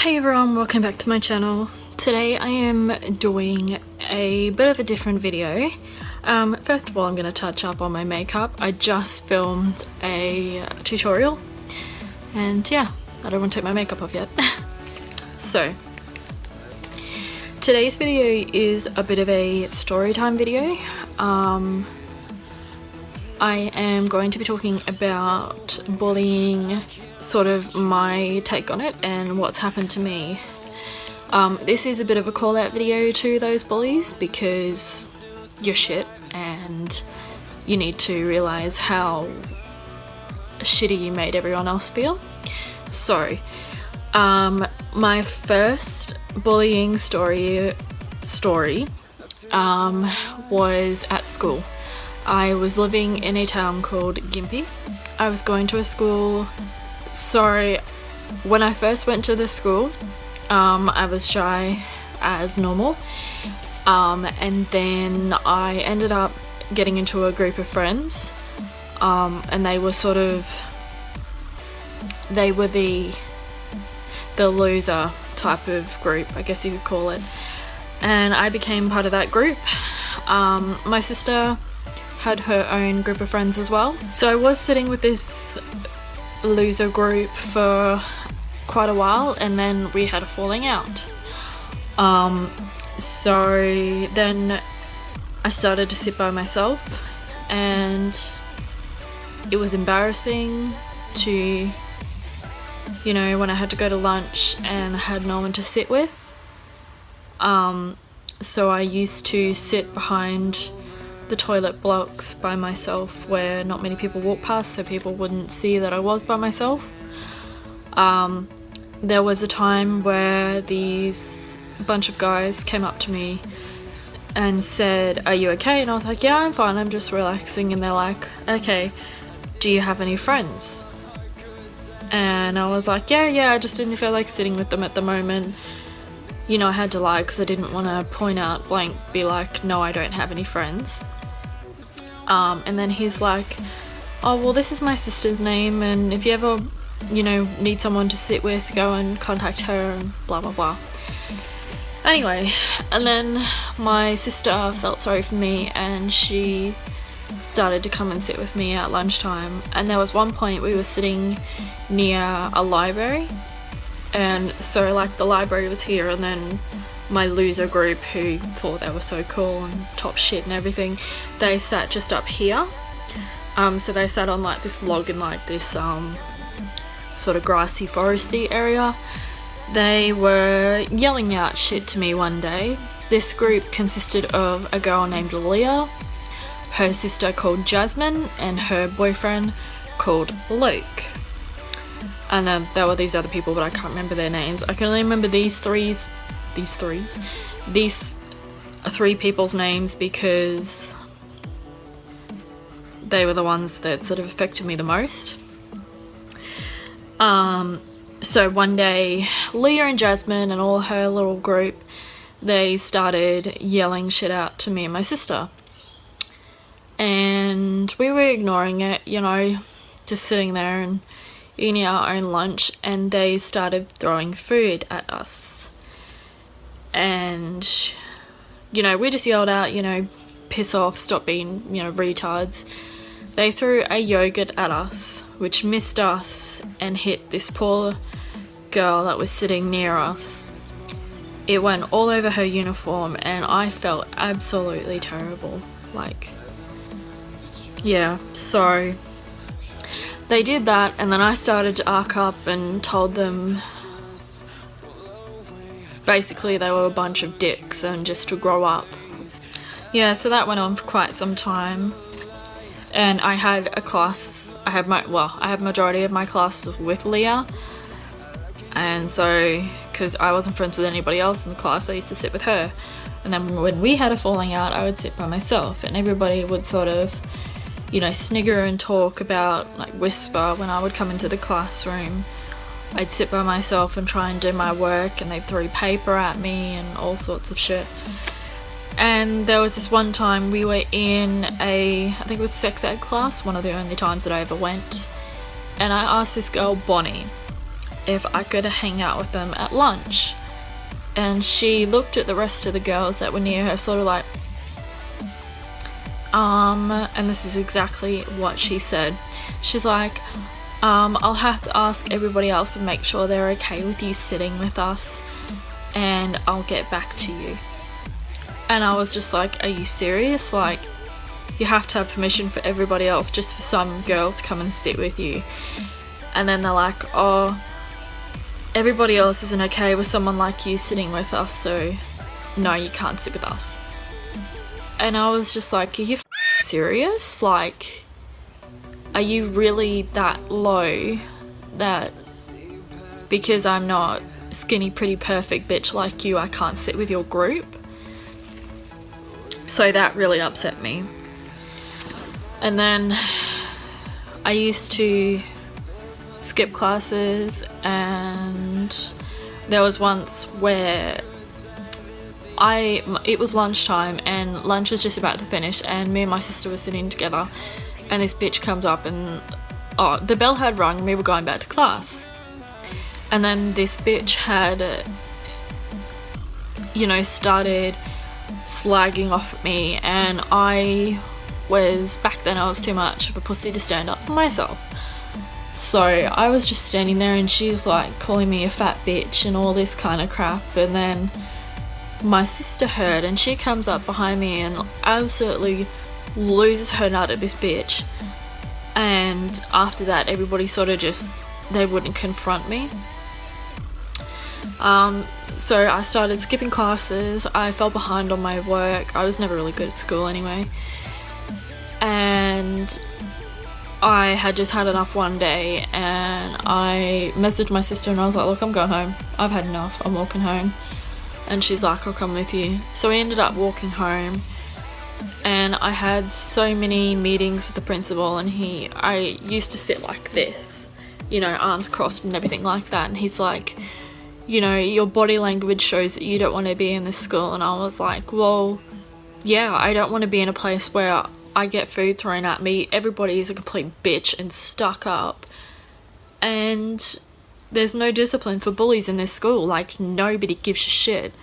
Hey everyone, welcome back to my channel. Today I am doing a bit of a different video. First of all, I'm going to touch up on my makeup. I just filmed a tutorial and yeah, I don't want to take my makeup off yet. So, today's video is a bit of a story time video. I am going to be talking about bullying, sort of my take on it and what's happened to me. This is a bit of a call out video to those bullies because you're shit and you need to realise how shitty you made everyone else feel. So, my first bullying story was at school. I was living in a town called Gympie. I was going to a school. So when I first went to the school, I was shy as normal, and then I ended up getting into a group of friends, and they were the loser type of group, I guess you could call it, and I became part of that group. My sister had her own group of friends as well, so I was sitting with this loser group for quite a while, and then we had a falling out. So then I started to sit by myself, and it was embarrassing to, you know, when I had to go to lunch and I had no one to sit with. So I used to sit behind the toilet blocks by myself where not many people walk past, so people wouldn't see that I was by myself. There was a time where these bunch of guys came up to me and said, "Are you okay?" And I was like, "Yeah, I'm fine, I'm just relaxing." And they're like, "Okay, do you have any friends?" And I was like, yeah, I just didn't feel like sitting with them at the moment. You know, I had to lie because I didn't want to point out blank, be like, "No, I don't have any friends." And then he's like, "Oh, well, this is my sister's name, and if you ever, you know, need someone to sit with, go and contact her," and blah blah blah. Anyway, and then my sister felt sorry for me and she started to come and sit with me at lunchtime. And there was one point we were sitting near a library, and so like the library was here, and then my loser group, who thought they were so cool and top shit and everything, they sat just up here. So they sat on like this log in like this sort of grassy foresty area. They were yelling out shit to me one day. This group consisted of a girl named Leah, her sister called Jasmine, and her boyfriend called Luke. And then there were these other people, but I can't remember their names. I can only remember these three people's names because they were the ones that sort of affected me the most. So one day, Leah and Jasmine and all her little group, they started yelling shit out to me and my sister. And we were ignoring it, you know, just sitting there and eating our own lunch, and they started throwing food at us. And, you know, we just yelled out, you know, "Piss off, stop being, you know, retards." They threw a yogurt at us, which missed us and hit this poor girl that was sitting near us. It went all over her uniform, and I felt absolutely terrible. Like, yeah, so they did that, and then I started to arc up and told them basically they were a bunch of dicks and just to grow up. Yeah, so that went on for quite some time. And I had a class, I had majority of my class with Leah. And so, because I wasn't friends with anybody else in the class, I used to sit with her. And then when we had a falling out, I would sit by myself, and everybody would sort of, you know, snigger and talk about, like, whisper when I would come into the classroom. I'd sit by myself and try and do my work, and they'd throw paper at me and all sorts of shit. And there was this one time we were in I think it was sex ed class, one of the only times that I ever went, and I asked this girl, Bonnie, if I could hang out with them at lunch. And she looked at the rest of the girls that were near her, sort of like, and this is exactly what she said. She's like, I'll have to ask everybody else and make sure they're okay with you sitting with us, and I'll get back to you. And I was just like, are you serious? Like, you have to have permission for everybody else just for some girl to come and sit with you. And then they're like, oh, everybody else isn't okay with someone like you sitting with us, so no, you can't sit with us. And I was just like, are you serious? Like, are you really that low that because I'm not skinny, pretty, perfect bitch like you, I can't sit with your group? So that really upset me. And then I used to skip classes, and there was once where it was lunchtime and lunch was just about to finish, and me and my sister were sitting together, and this bitch comes up and the bell had rung and we were going back to class, and then this bitch had started slagging off at me, and back then I was too much of a pussy to stand up for myself. So I was just standing there, and she's like calling me a fat bitch and all this kind of crap. And then my sister heard, and she comes up behind me and absolutely loses her nut at this bitch. And after that, everybody sort of they wouldn't confront me. So I started skipping classes. I fell behind on my work. I was never really good at school anyway. And I had just had enough one day, and I messaged my sister and I was like, look, I'm going home. I've had enough. I'm walking home. And she's like, I'll come with you. So we ended up walking home, and I had so many meetings with the principal, and I used to sit like this, arms crossed and everything like that. And he's like, your body language shows that you don't want to be in this school. And I was like, well, yeah, I don't want to be in a place where I get food thrown at me, everybody is a complete bitch and stuck up, and there's no discipline for bullies in this school. Like, nobody gives a shit.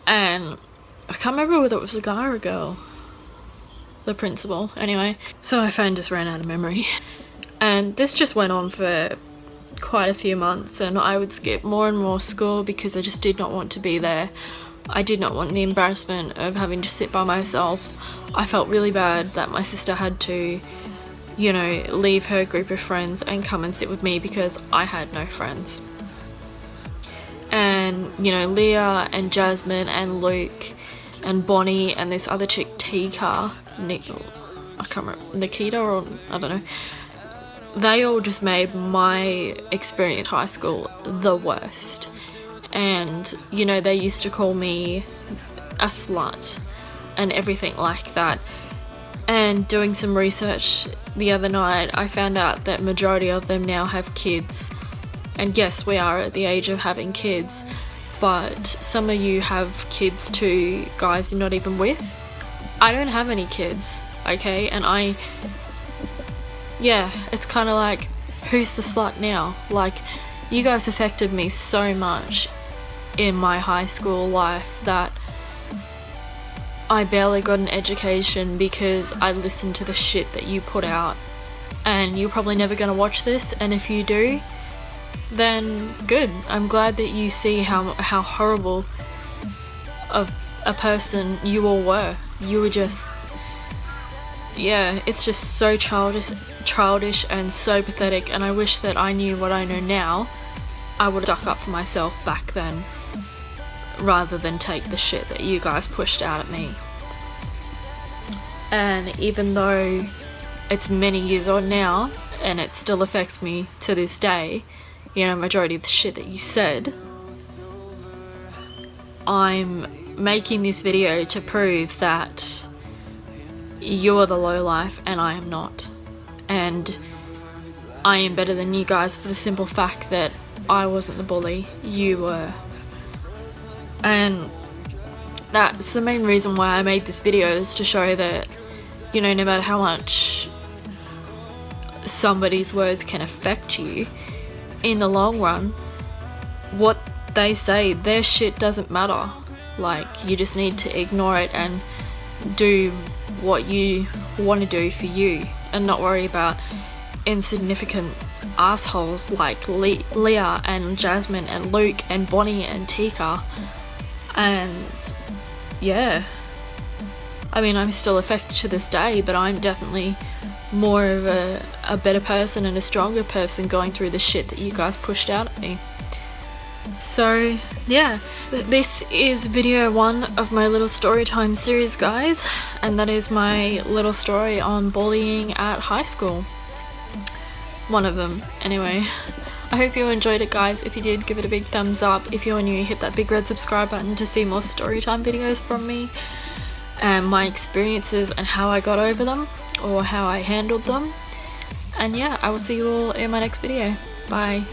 And I can't remember whether it was a guy or a girl, the principal. Anyway, so my phone just ran out of memory. And this just went on for quite a few months, and I would skip more and more school because I just did not want to be there. I did not want the embarrassment of having to sit by myself. I felt really bad that my sister had to, leave her group of friends and come and sit with me because I had no friends. And, Leah and Jasmine and Luke and Bonnie and this other chick, Tika, I can't remember, Nikita, or I don't know. They all just made my experience at high school the worst. And, they used to call me a slut and everything like that. And doing some research the other night, I found out that majority of them now have kids. And yes, we are at the age of having kids, but some of you have kids too, guys you're not even with. I don't have any kids, okay? And it's kind of like, who's the slut now? Like, you guys affected me so much in my high school life that I barely got an education because I listened to the shit that you put out. And you're probably never going to watch this, and if you do, then good. I'm glad that you see how horrible of a person you all were. You were just, it's just so childish and so pathetic, and I wish that I knew what I know now. I would have stuck up for myself back then, rather than take the shit that you guys pushed out at me. And even though it's many years on now, and it still affects me to this day, majority of the shit that you said, I'm making this video to prove that you're the lowlife and I am not. And I am better than you guys for the simple fact that I wasn't the bully, you were. And that's the main reason why I made this video, is to show that, no matter how much somebody's words can affect you, in the long run, what they say, their shit doesn't matter. Like, you just need to ignore it and do what you want to do for you, and not worry about insignificant assholes like Leah and Jasmine and Luke and Bonnie and Tika. And yeah, I mean, I'm still affected to this day, but I'm definitely more of a better person and a stronger person going through the shit that you guys pushed out at me. So yeah, this is video 1 of my little story time series, guys, and that is my little story on bullying at high school. One of them, anyway. I hope you enjoyed it, guys. If you did, give it a big thumbs up. If you're new, hit that big red subscribe button to see more storytime videos from me and my experiences and how I got over them or how I handled them. And yeah, I will see you all in my next video. Bye.